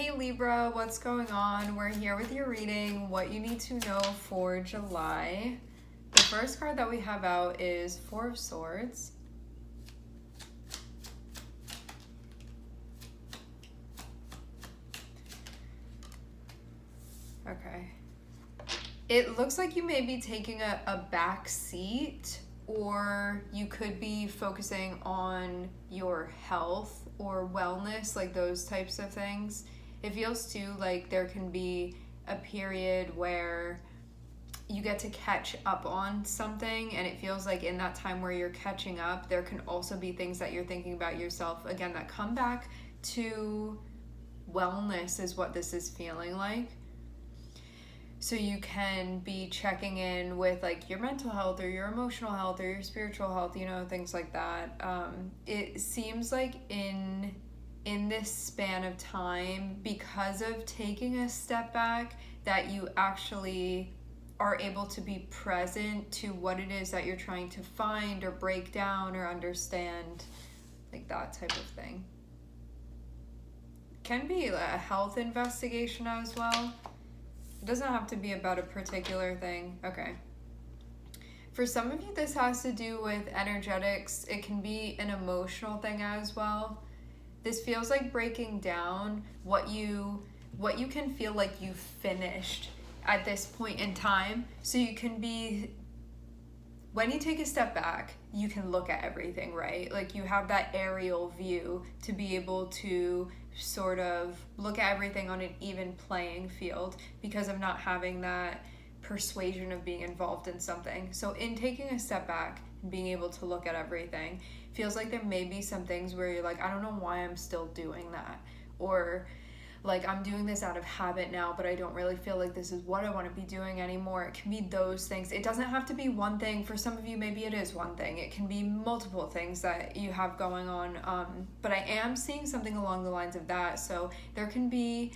Hey Libra, what's going on? We're here with your reading, what you need to know for July. The first card that we have out is Four of Swords. Okay. It looks like you may be taking a back seat, or you could be focusing on your health or wellness, like those types of things. It feels too like there can be a period where you get to catch up on something, and it feels like in that time where you're catching up, there can also be things that you're thinking about yourself, again, that come back to wellness is what this is feeling like. So you can be checking in with like your mental health or your emotional health or your spiritual health, you know, things like that. It seems like in this span of time, because of taking a step back, that you actually are able to be present to what it is that you're trying to find or break down or understand, like that type of thing. Can be a health investigation as well. It doesn't have to be about a particular thing. Okay. For some of you, this has to do with energetics. It can be an emotional thing as well. This feels like breaking down what you can feel like you've finished at this point in time. So you can be, when you take a step back, you can look at everything, right? Like you have that aerial view to be able to sort of look at everything on an even playing field because of not having that persuasion of being involved in something. So in taking a step back and being able to look at everything, feels like there may be some things where you're like, I don't know why I'm still doing that, or like I'm doing this out of habit now, but I don't really feel like this is what I want to be doing anymore. It can be those things. It doesn't have to be one thing. For some of you, maybe it is one thing. It can be multiple things that you have going on. But I am seeing something along the lines of that. So there can be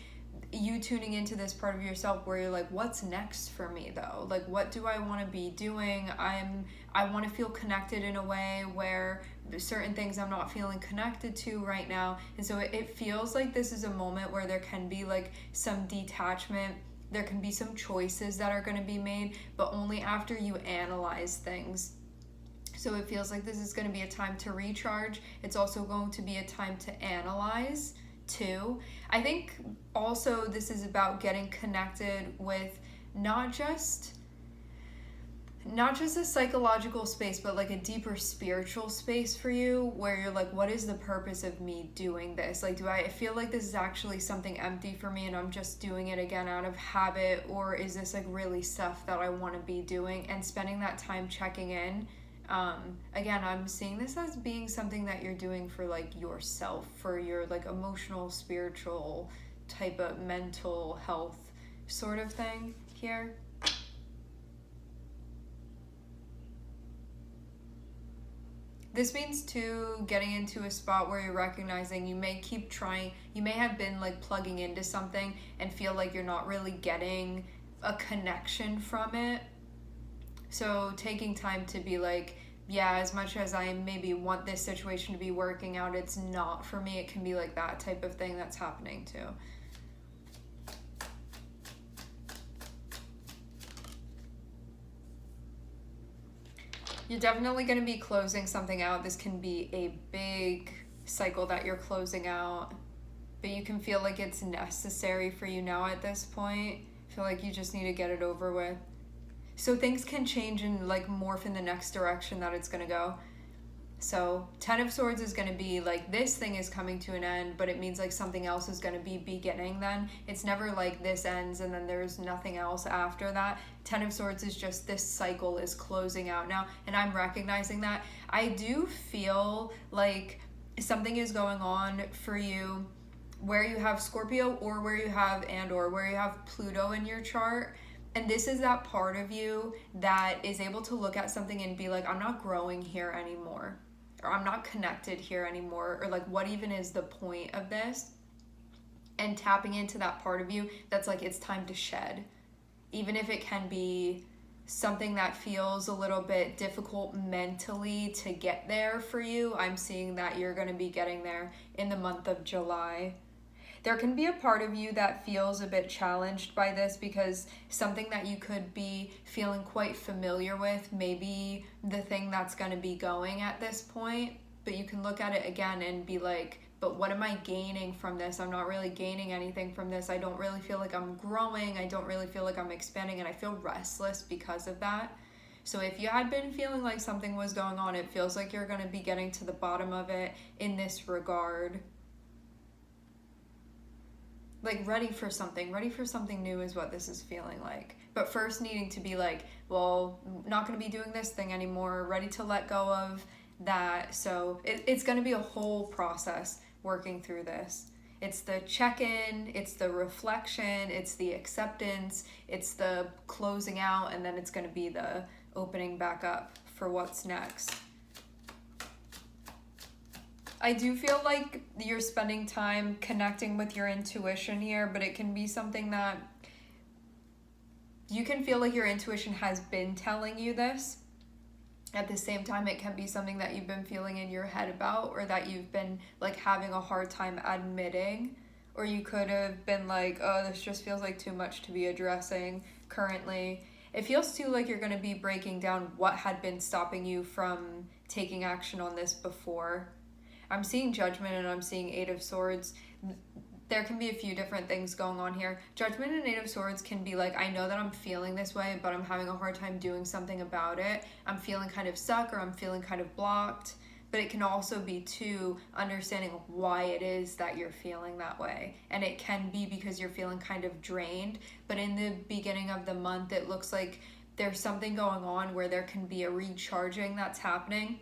you tuning into this part of yourself where you're like, what's next for me though? Like, what do I want to be doing? I want to feel connected in a way where certain things I'm not feeling connected to right now. And so it feels like this is a moment where there can be like some detachment. There can be some choices that are going to be made, but only after you analyze things. So it feels like this is going to be a time to recharge. It's also going to be a time to analyze too. I think also this is about getting connected with not just a psychological space, but like a deeper spiritual space for you, where you're like, what is the purpose of me doing this? Like, do I feel like this is actually something empty for me and I'm just doing it again out of habit, or is this like really stuff that I want to be doing? And spending that time checking in. Again, I'm seeing this as being something that you're doing for like yourself, for your like emotional, spiritual type of mental health sort of thing here. This means too getting into a spot where you're recognizing you may keep trying, you may have been like plugging into something and feel like you're not really getting a connection from it. So taking time to be like, yeah, as much as I maybe want this situation to be working out, it's not for me. It can be like that type of thing that's happening too. You're definitely going to be closing something out. This can be a big cycle that you're closing out, but you can feel like it's necessary for you now at this point. Feel like you just need to get it over with. So things can change and like morph in the next direction that it's going to go. So 10 of Swords is going to be like, this thing is coming to an end, but it means like something else is going to be beginning then. It's never like this ends and then there's nothing else after that. 10 of Swords is just this cycle is closing out now, and I'm recognizing that. I do feel like something is going on for you where you have Scorpio or where you have Pluto in your chart. And this is that part of you that is able to look at something and be like, I'm not growing here anymore, or I'm not connected here anymore, or like, what even is the point of this? And tapping into that part of you that's like, it's time to shed. Even if it can be something that feels a little bit difficult mentally to get there for you, I'm seeing that you're going to be getting there in the month of July. there can be a part of you that feels a bit challenged by this, because something that you could be feeling quite familiar with may be the thing that's going to be going at this point. But you can look at it again and be like, but what am I gaining from this? I'm not really gaining anything from this. I don't really feel like I'm growing. I don't really feel like I'm expanding, and I feel restless because of that. So if you had been feeling like something was going on, it feels like you're going to be getting to the bottom of it in this regard. Like ready for something new is what this is feeling like. But first needing to be like, well, not going to be doing this thing anymore, ready to let go of that. So it's going to be a whole process working through this. It's the check-in, it's the reflection, it's the acceptance, it's the closing out, and then it's going to be the opening back up for what's next. I do feel like you're spending time connecting with your intuition here, but it can be something that you can feel like your intuition has been telling you this. At the same time, it can be something that you've been feeling in your head about, or that you've been like having a hard time admitting, or you could have been like, oh, this just feels like too much to be addressing currently. It feels too like you're going to be breaking down what had been stopping you from taking action on this before. I'm seeing Judgment and I'm seeing Eight of Swords. There can be a few different things going on here. Judgment and Eight of Swords can be like, I know that I'm feeling this way, but I'm having a hard time doing something about it. I'm feeling kind of stuck, or I'm feeling kind of blocked. But it can also be too understanding why it is that you're feeling that way. And it can be because you're feeling kind of drained. But in the beginning of the month, it looks like there's something going on where there can be a recharging that's happening.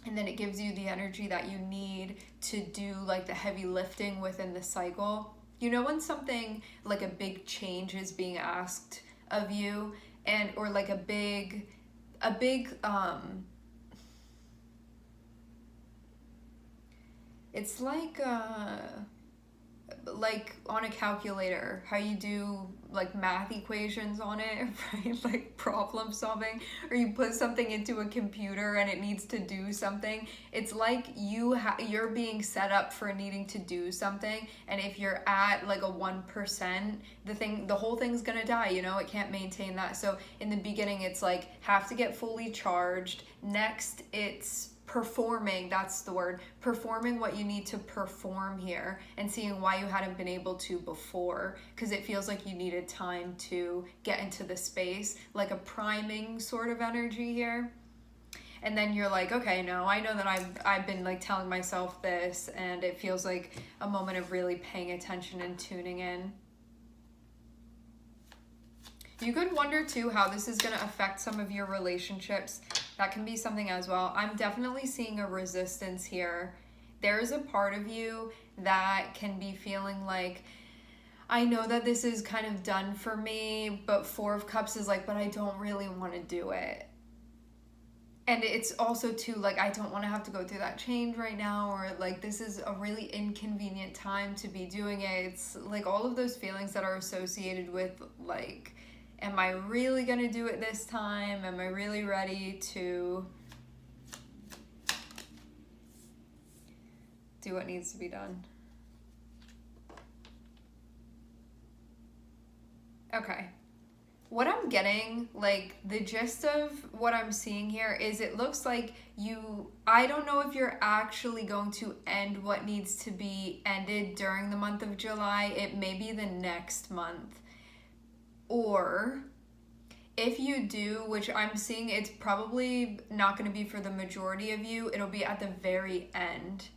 And then it gives you the energy that you need to do like the heavy lifting within the cycle. You know, when something like a big change is being asked of you, and or like a big it's like on a calculator, how you do like math equations on it, right? Like problem solving, or you put something into a computer and it needs to do something. It's like you're being set up for needing to do something, and if you're at like a 1%, the whole thing's gonna die, you know? It can't maintain that. So in the beginning, it's like have to get fully charged. Next, it's performing, that's the word, performing what you need to perform here, and seeing why you hadn't been able to before, because it feels like you needed time to get into the space, like a priming sort of energy here. And then you're like, okay, no, I know that I've been like telling myself this, and it feels like a moment of really paying attention and tuning in. You could wonder too how this is going to affect some of your relationships. That can be something as well. I'm definitely seeing a resistance here. There's a part of you that can be feeling like, I know that this is kind of done for me, but Four of Cups is like, but I don't really want to do it. And it's also too like, I don't want to have to go through that change right now, or like this is a really inconvenient time to be doing it. It's like all of those feelings that are associated with like, am I really going to do it this time? Am I really ready to do what needs to be done? Okay. What I'm getting, like the gist of what I'm seeing here is it looks like I don't know if you're actually going to end what needs to be ended during the month of July. It may be the next month. Or if you do, which I'm seeing it's probably not going to be for the majority of you, it'll be at the very end.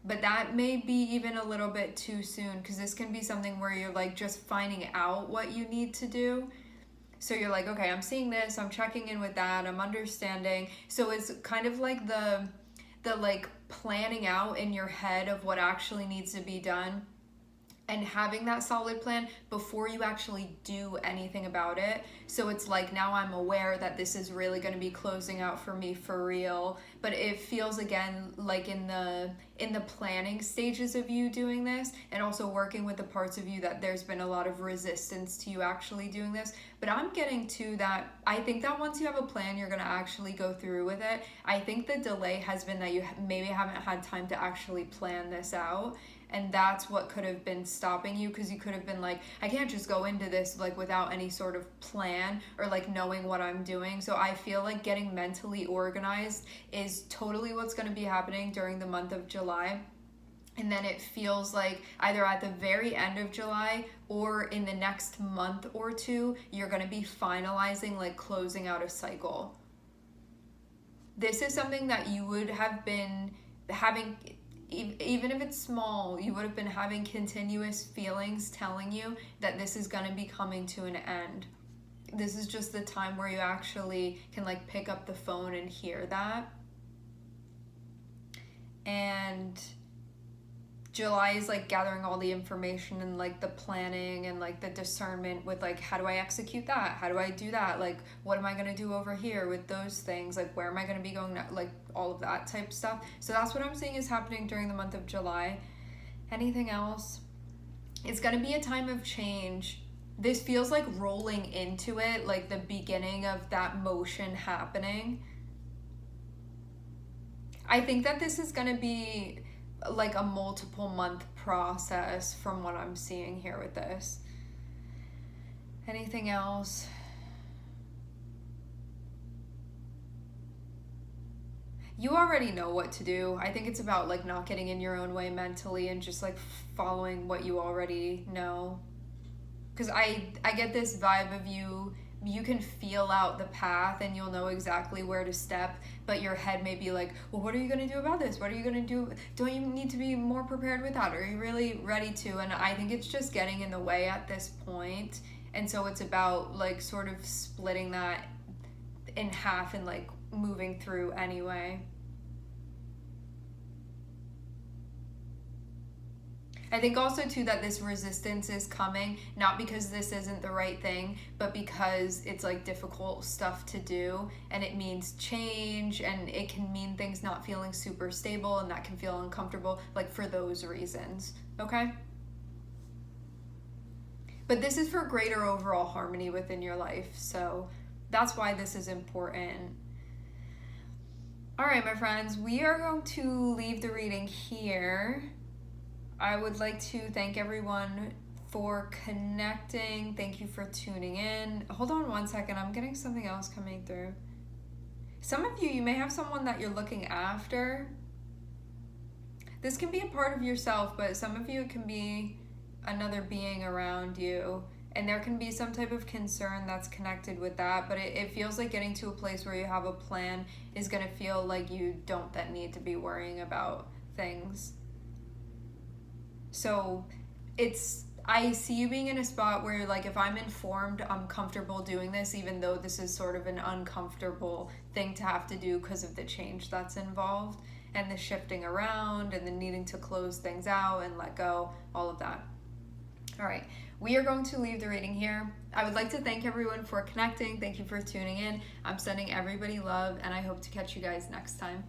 But that may be even a little bit too soon, because this can be something where you're like just finding out what you need to do. So you're like, okay, I'm seeing this, I'm checking in with that, I'm understanding. So it's kind of like the like planning out in your head of what actually needs to be done, and having that solid plan before you actually do anything about it. So it's like, now I'm aware that this is really going to be closing out for me for real. But it feels again like in the planning stages of you doing this, and also working with the parts of you that there's been a lot of resistance to you actually doing this. But I'm getting to that, I think that once you have a plan, you're going to actually go through with it. I think the delay has been that you maybe haven't had time to actually plan this out. and that's what could have been stopping you, because you could have been like, I can't just go into this like without any sort of plan or like knowing what I'm doing. So I feel like getting mentally organized is totally what's going to be happening during the month of July. And then it feels like either at the very end of July or in the next month or two, you're going to be finalizing, like closing out a cycle. This is something that you would have been having, even if it's small, you would have been having continuous feelings telling you that this is going to be coming to an end. This is just the time where you actually can like pick up the phone and hear that. And July is like gathering all the information and like the planning and like the discernment with like, how do I execute that? How do I do that? Like, what am I going to do over here with those things? Like, where am I going to be going? Like all of that type stuff. So that's what I'm seeing is happening during the month of July. Anything else? It's going to be a time of change. This feels like rolling into it, like the beginning of that motion happening. I think that this is going to be like a multiple month process from what I'm seeing here with this. Anything else? You already know what to do. I think it's about like not getting in your own way mentally and just like following what you already know. Because I get this vibe of you can feel out the path and you'll know exactly where to step, but your head may be like, well, what are you going to do about this? What are you going to do? Don't you need to be more prepared with that? Are you really ready to? And I think it's just getting in the way at this point. And so it's about like sort of splitting that in half and like moving through anyway. I think also too that this resistance is coming, not because this isn't the right thing, but because it's like difficult stuff to do, and it means change, and it can mean things not feeling super stable, and that can feel uncomfortable, like for those reasons, okay? But this is for greater overall harmony within your life, so that's why this is important. All right, my friends, we are going to leave the reading here. I would like to thank everyone for connecting. Thank you for tuning in. Hold on one second. I'm getting something else coming through. Some of you may have someone that you're looking after. This can be a part of yourself, but some of you, it can be another being around you. And there can be some type of concern that's connected with that. But it feels like getting to a place where you have a plan is going to feel like you don't then need to be worrying about things. So I see you being in a spot where like, if I'm informed, I'm comfortable doing this, even though this is sort of an uncomfortable thing to have to do because of the change that's involved and the shifting around and the needing to close things out and let go, all of that. All right, we are going to leave the reading here. I would like to thank everyone for connecting. Thank you for tuning in. I'm sending everybody love, and I hope to catch you guys next time.